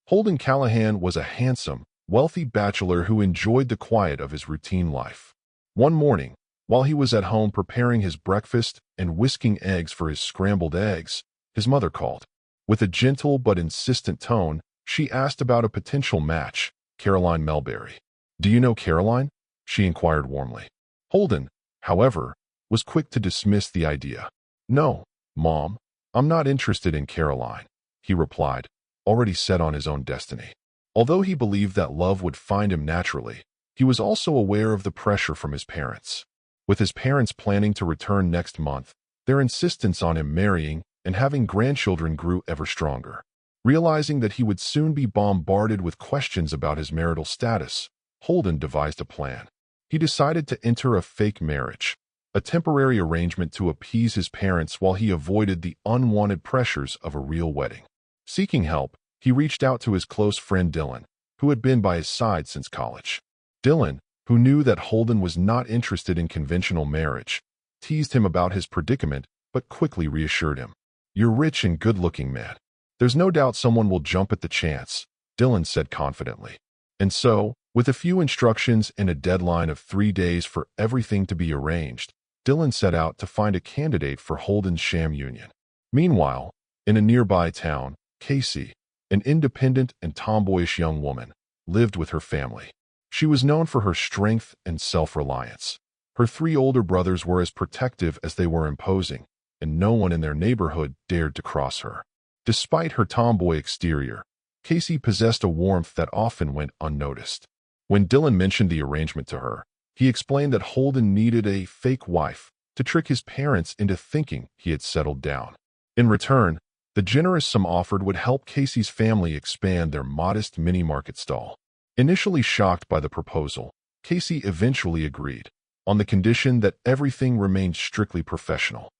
Holden Callahan was a handsome, wealthy bachelor who enjoyed the quiet of his routine life. One morning, while he was at home preparing his breakfast and whisking eggs for his scrambled eggs, his mother called. With a gentle but insistent tone, she asked about a potential match, Caroline Melberry. "Do you know Caroline?" she inquired warmly. Holden, however, was quick to dismiss the idea. "No, Mom, I'm not interested in Caroline," he replied, already set on his own destiny. Although he believed that love would find him naturally, he was also aware of the pressure from his parents. With his parents planning to return next month, their insistence on him marrying and having grandchildren grew ever stronger. Realizing that he would soon be bombarded with questions about his marital status, Holden devised a plan. He decided to enter a fake marriage, a temporary arrangement to appease his parents while he avoided the unwanted pressures of a real wedding. Seeking help, he reached out to his close friend Dylan, who had been by his side since college. Dylan, who knew that Holden was not interested in conventional marriage, teased him about his predicament but quickly reassured him. "You're rich and good-looking, man. There's no doubt someone will jump at the chance," Dylan said confidently. And so, with a few instructions and a deadline of 3 days for everything to be arranged, Dylan set out to find a candidate for Holden's sham union. Meanwhile, in a nearby town, Casey, an independent and tomboyish young woman, lived with her family. She was known for her strength and self-reliance. Her 3 older brothers were as protective as they were imposing, and no one in their neighborhood dared to cross her. Despite her tomboy exterior, Casey possessed a warmth that often went unnoticed. When Dylan mentioned the arrangement to her, he explained that Holden needed a fake wife to trick his parents into thinking he had settled down. In return, the generous sum offered would help Casey's family expand their modest mini-market stall. Initially shocked by the proposal, Casey eventually agreed, on the condition that everything remained strictly professional.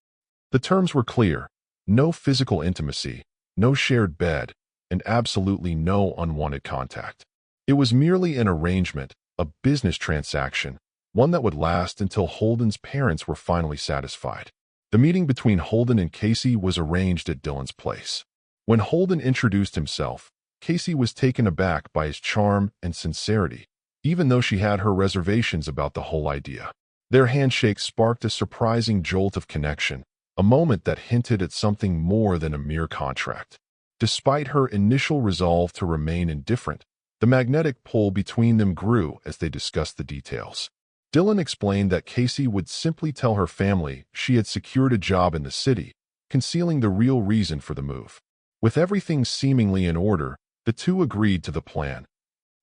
The terms were clear: no physical intimacy, no shared bed, and absolutely no unwanted contact. It was merely an arrangement, a business transaction, one that would last until Holden's parents were finally satisfied. The meeting between Holden and Casey was arranged at Dylan's place. When Holden introduced himself, Casey was taken aback by his charm and sincerity, even though she had her reservations about the whole idea. Their handshake sparked a surprising jolt of connection, a moment that hinted at something more than a mere contract. Despite her initial resolve to remain indifferent, the magnetic pull between them grew as they discussed the details. Dylan explained that Casey would simply tell her family she had secured a job in the city, concealing the real reason for the move. With everything seemingly in order, the two agreed to the plan,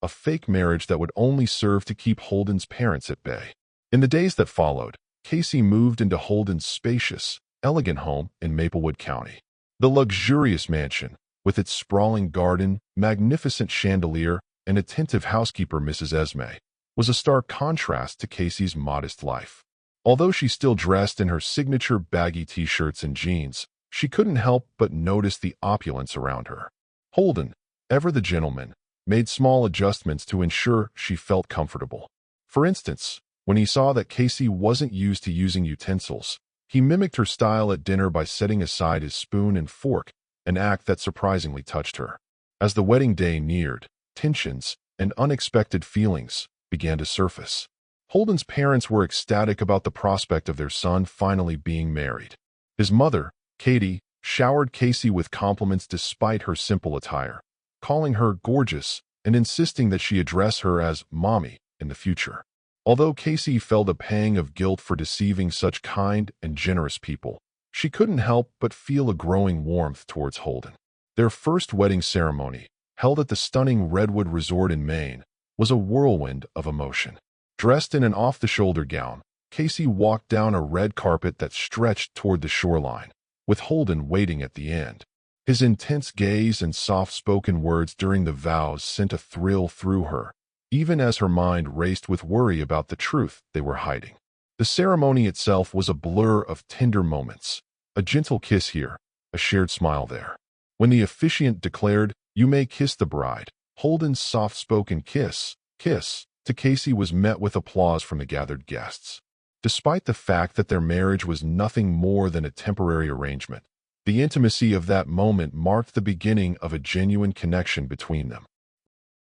a fake marriage that would only serve to keep Holden's parents at bay. In the days that followed, Casey moved into Holden's spacious, elegant home in Maplewood County. The luxurious mansion, with its sprawling garden, magnificent chandelier, and attentive housekeeper Mrs. Esme, was a stark contrast to Casey's modest life. Although she still dressed in her signature baggy t-shirts and jeans, she couldn't help but notice the opulence around her. Holden, ever the gentleman, made small adjustments to ensure she felt comfortable. For instance, when he saw that Casey wasn't used to using utensils, he mimicked her style at dinner by setting aside his spoon and fork, an act that surprisingly touched her. As the wedding day neared, tensions and unexpected feelings began to surface. Holden's parents were ecstatic about the prospect of their son finally being married. His mother, Katie, showered Casey with compliments despite her simple attire, calling her gorgeous and insisting that she address her as Mommy in the future. Although Casey felt a pang of guilt for deceiving such kind and generous people, she couldn't help but feel a growing warmth towards Holden. Their first wedding ceremony, held at the stunning Redwood Resort in Maine, was a whirlwind of emotion. Dressed in an off-the-shoulder gown, Casey walked down a red carpet that stretched toward the shoreline, with Holden waiting at the end. His intense gaze and soft-spoken words during the vows sent a thrill through her, even as her mind raced with worry about the truth they were hiding. The ceremony itself was a blur of tender moments, a gentle kiss here, a shared smile there. When the officiant declared, "You may kiss the bride," Holden's soft-spoken kiss to Casey was met with applause from the gathered guests. Despite the fact that their marriage was nothing more than a temporary arrangement, The intimacy of that moment marked the beginning of a genuine connection between them.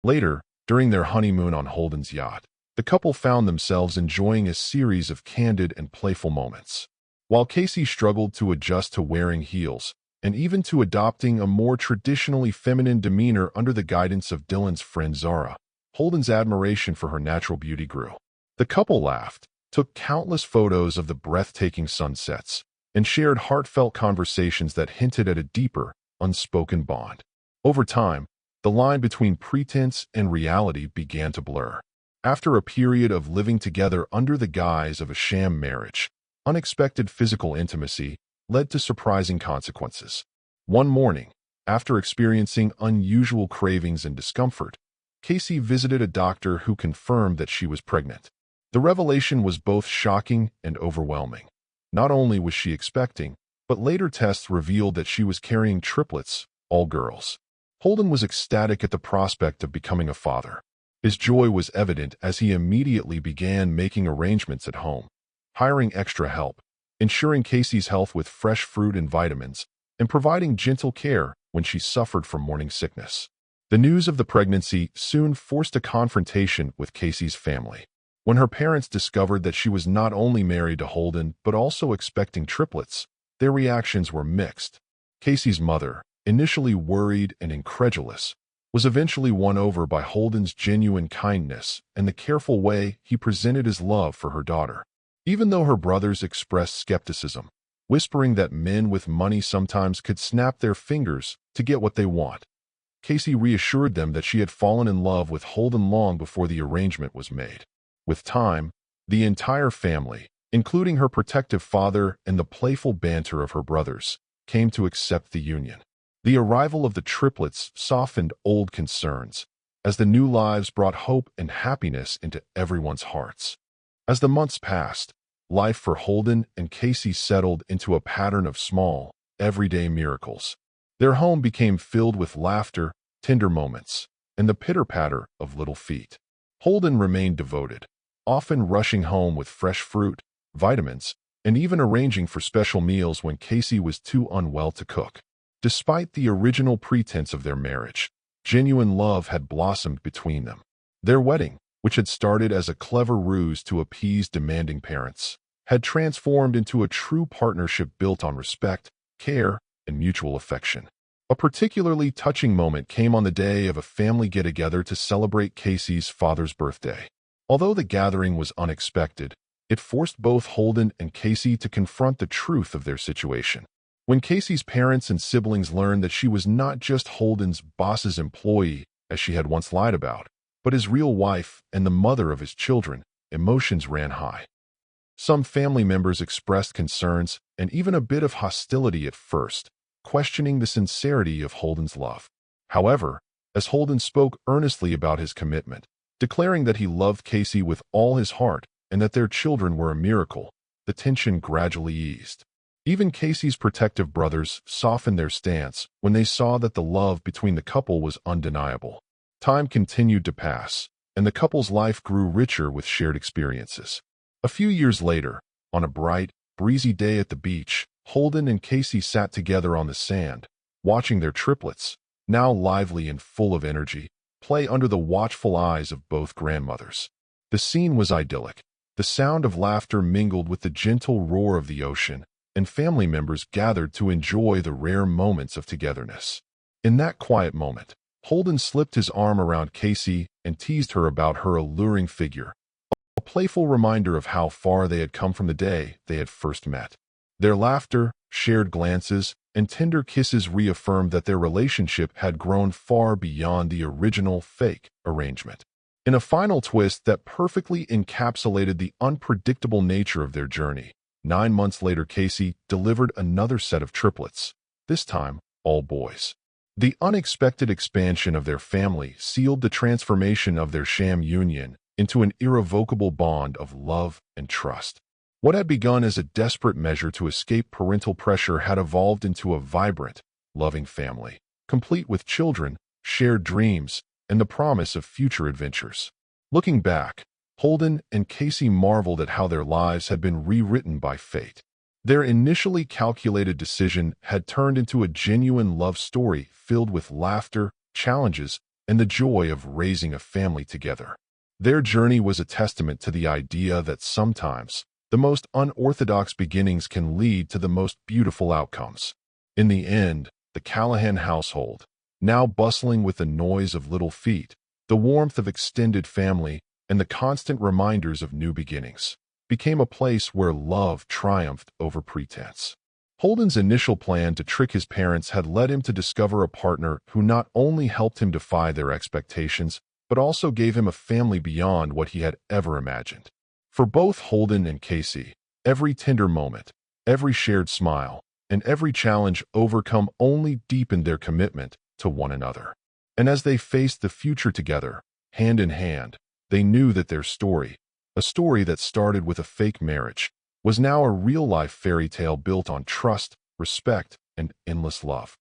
Later, during their honeymoon on Holden's yacht, the couple found themselves enjoying a series of candid and playful moments. While Casey struggled to adjust to wearing heels, and even to adopting a more traditionally feminine demeanor under the guidance of Dylan's friend Zara, Holden's admiration for her natural beauty grew. The couple laughed, took countless photos of the breathtaking sunsets, and shared heartfelt conversations that hinted at a deeper, unspoken bond. Over time, the line between pretense and reality began to blur. After a period of living together under the guise of a sham marriage, unexpected physical intimacy led to surprising consequences. One morning, after experiencing unusual cravings and discomfort, Casey visited a doctor who confirmed that she was pregnant. The revelation was both shocking and overwhelming. Not only was she expecting, but later tests revealed that she was carrying triplets, all girls. Holden was ecstatic at the prospect of becoming a father. His joy was evident as he immediately began making arrangements at home, hiring extra help, ensuring Casey's health with fresh fruit and vitamins, and providing gentle care when she suffered from morning sickness. The news of the pregnancy soon forced a confrontation with Casey's family. When her parents discovered that she was not only married to Holden but also expecting triplets, their reactions were mixed. Casey's mother, initially worried and incredulous, was eventually won over by Holden's genuine kindness and the careful way he presented his love for her daughter. Even though her brothers expressed skepticism, whispering that men with money sometimes could snap their fingers to get what they want, Casey reassured them that she had fallen in love with Holden long before the arrangement was made. With time, the entire family, including her protective father and the playful banter of her brothers, came to accept the union. The arrival of the triplets softened old concerns, as the new lives brought hope and happiness into everyone's hearts. As the months passed, life for Holden and Casey settled into a pattern of small, everyday miracles. Their home became filled with laughter, tender moments, and the pitter-patter of little feet. Holden remained devoted, often rushing home with fresh fruit, vitamins, and even arranging for special meals when Casey was too unwell to cook. Despite the original pretense of their marriage, genuine love had blossomed between them. Their wedding, which had started as a clever ruse to appease demanding parents, had transformed into a true partnership built on respect, care, and mutual affection. A particularly touching moment came on the day of a family get-together to celebrate Casey's father's birthday. Although the gathering was unexpected, it forced both Holden and Casey to confront the truth of their situation. When Casey's parents and siblings learned that she was not just Holden's boss's employee, as she had once lied about, but his real wife and the mother of his children, emotions ran high. Some family members expressed concerns and even a bit of hostility at first, questioning the sincerity of Holden's love. However, as Holden spoke earnestly about his commitment, declaring that he loved Casey with all his heart and that their children were a miracle, the tension gradually eased. Even Casey's protective brothers softened their stance when they saw that the love between the couple was undeniable. Time continued to pass, and the couple's life grew richer with shared experiences. A few years later, on a bright, breezy day at the beach, Holden and Casey sat together on the sand, watching their triplets, now lively and full of energy, play under the watchful eyes of both grandmothers. The scene was idyllic. The sound of laughter mingled with the gentle roar of the ocean, and family members gathered to enjoy the rare moments of togetherness. In that quiet moment, Holden slipped his arm around Casey and teased her about her alluring figure, a playful reminder of how far they had come from the day they had first met. Their laughter, shared glances, and tender kisses reaffirmed that their relationship had grown far beyond the original fake arrangement. In a final twist that perfectly encapsulated the unpredictable nature of their journey, 9 months later Casey delivered another set of triplets, this time all boys. The unexpected expansion of their family sealed the transformation of their sham union into an irrevocable bond of love and trust. What had begun as a desperate measure to escape parental pressure had evolved into a vibrant, loving family, complete with children, shared dreams, and the promise of future adventures. Looking back, Holden and Casey marveled at how their lives had been rewritten by fate. Their initially calculated decision had turned into a genuine love story filled with laughter, challenges, and the joy of raising a family together. Their journey was a testament to the idea that sometimes the most unorthodox beginnings can lead to the most beautiful outcomes. In the end, the Callahan household, now bustling with the noise of little feet, the warmth of extended family, and the constant reminders of new beginnings, became a place where love triumphed over pretense. Holden's initial plan to trick his parents had led him to discover a partner who not only helped him defy their expectations, but also gave him a family beyond what he had ever imagined. For both Holden and Casey, every tender moment, every shared smile, and every challenge overcome only deepened their commitment to one another. And as they faced the future together, hand in hand, they knew that their story, a story that started with a fake marriage, was now a real-life fairy tale built on trust, respect, and endless love.